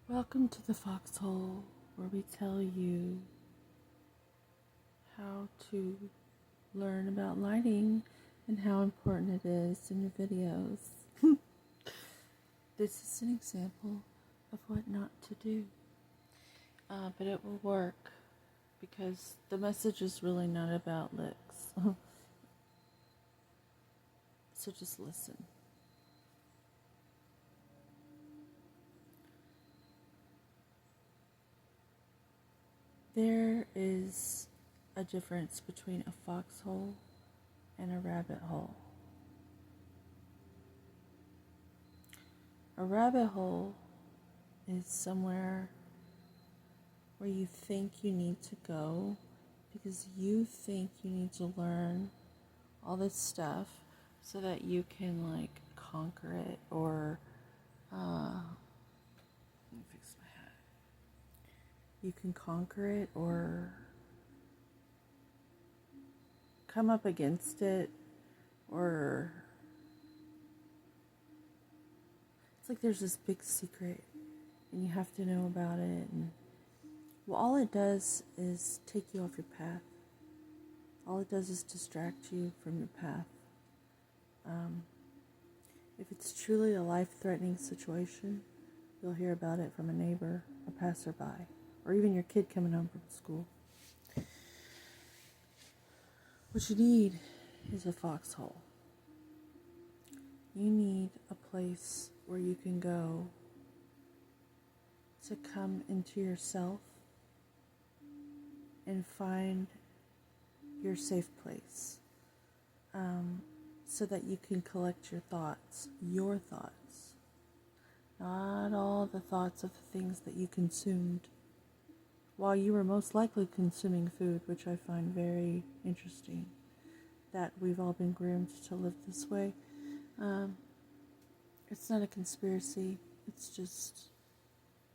Welcome to the Foxhole, where we tell you how to learn about lighting and how important it is in your videos. This is an example of what not to do, but it will work because the message is really not about licks. So just listen. There is a difference between a foxhole and a rabbit hole. A rabbit hole is somewhere where you think you need to go because you think you need to learn all this stuff so that you can conquer it or let me fix my hat. You can conquer it or come up against it, or it's like there's this big secret and you have to know about it, and well, all it does is take you off your path. All it does is distract you from your path. If it's truly a life-threatening situation, you'll hear about it from a neighbor, a passerby, or even your kid coming home from school. What you need is a foxhole. You need a place where you can go to come into yourself and find your safe place, so that you can collect your thoughts, not all the thoughts of the things that you consumed while you were most likely consuming food, which I find very interesting, that we've all been groomed to live this way. It's not a conspiracy, it's just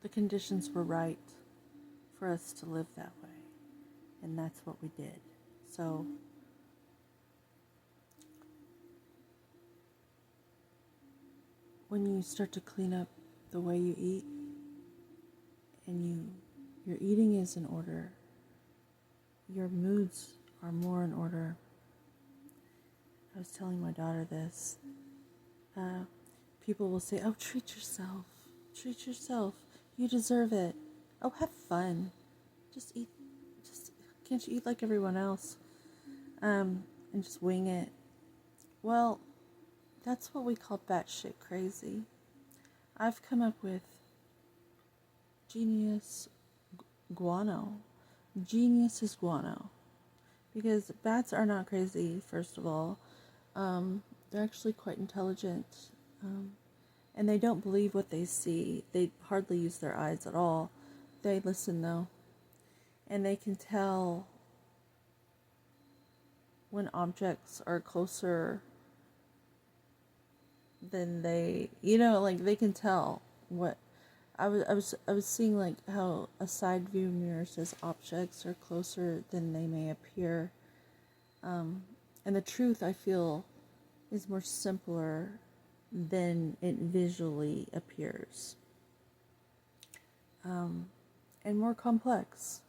the conditions were right for us to live that way, and that's what we did. So when you start to clean up the way you eat and your eating is in order, your moods are more in order. I was telling my daughter this. People will say, "Oh, treat yourself. Treat yourself. You deserve it. Oh, have fun. Just eat. Just can't you eat like everyone else?" And just wing it. Well, that's what we call batshit crazy. I've come up with genius guano. Genius is guano. Because bats are not crazy, first of all. They're actually quite intelligent. And they don't believe what they see. They hardly use their eyes at all. They listen, though. And they can tell when objects are closer than they can tell what I was seeing, how a side view mirror says objects are closer than they may appear, and the truth, I feel, is more simpler than it visually appears, and more complex,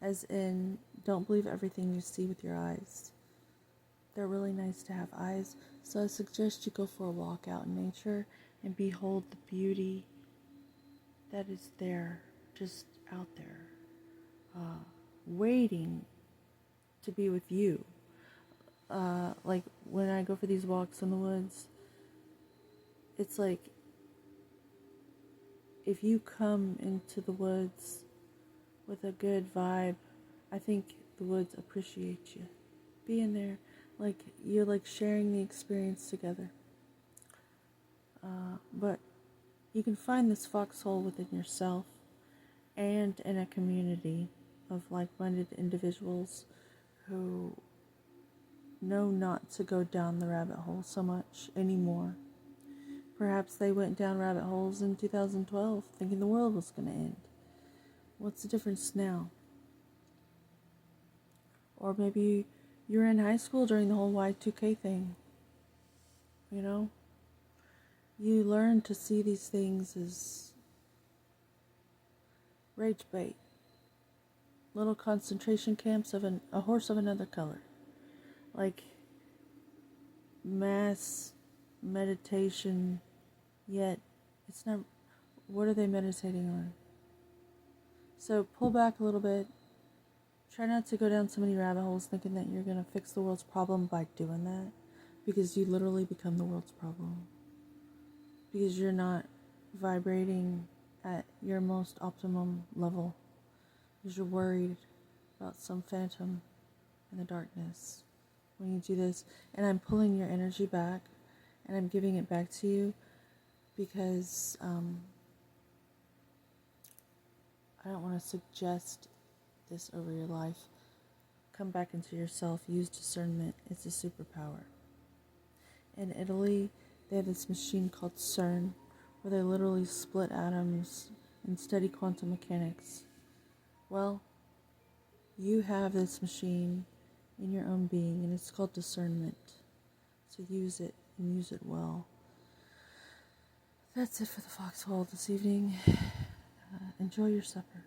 as in, don't believe everything you see with your eyes. They're really nice to have eyes, so I suggest you go for a walk out in nature and behold the beauty that is there, just out there, waiting to be with you. Like when I go for these walks in the woods, it's like if you come into the woods with a good vibe, I think the woods appreciate you. Being there, you're sharing the experience together. But you can find this foxhole within yourself and in a community of like-minded individuals who know not to go down the rabbit hole so much anymore. Perhaps they went down rabbit holes in 2012 thinking the world was going to end. What's the difference now? Or maybe you're in high school during the whole Y2K thing. You learn to see these things as rage bait, little concentration camps of a horse of another color, like mass meditation, yet it's not. What are they meditating on? So pull back a little bit. Try not to go down so many rabbit holes thinking that you're going to fix the world's problem by doing that, because you literally become the world's problem. Because you're not vibrating at your most optimum level. Because you're worried about some phantom in the darkness when you do this. And I'm pulling your energy back and I'm giving it back to you because I don't want to suggest this over your life. Come back into yourself. Use discernment. It's a superpower. In Italy, they have this machine called CERN, where they literally split atoms and study quantum mechanics. Well, you have this machine in your own being, and it's called discernment. So use it, and use it well. That's it for the foxhole this evening. Enjoy your supper.